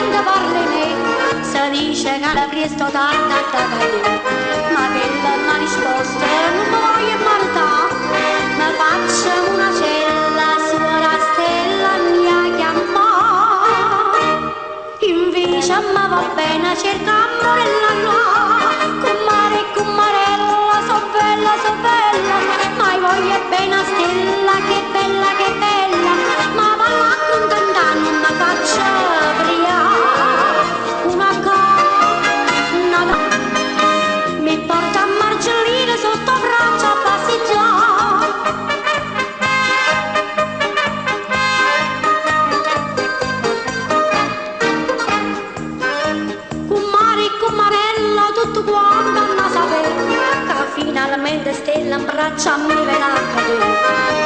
quando parli me, si dice che la presto tarda da cadere, ma quella è una risposta, non mi voglio maritare, ma facciamo una cella, suora Stella mia chiamà, invece mi va bene cerca amorella là, con mare e con marella, so bella, ma voglio bene a Stella, che bella, ma va là contentare, non mi faccia pria, una canna, mi porta a Marcellina sotto braccio a passeggiare. Con Marella tutto quanto hanno sapere, che finalmente Stella in braccio a me verrà a cadere.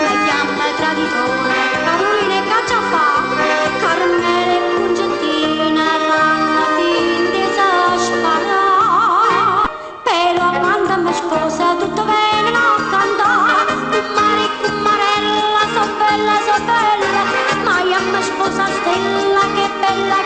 Mi chiama il traditore, Carolina e caccia fa, Carmela e Concettina fanno finta di sparare. Però quando mi sposa tutto vengono a cantare, con Marella so bella, ma io mi sposa Stella, che bella,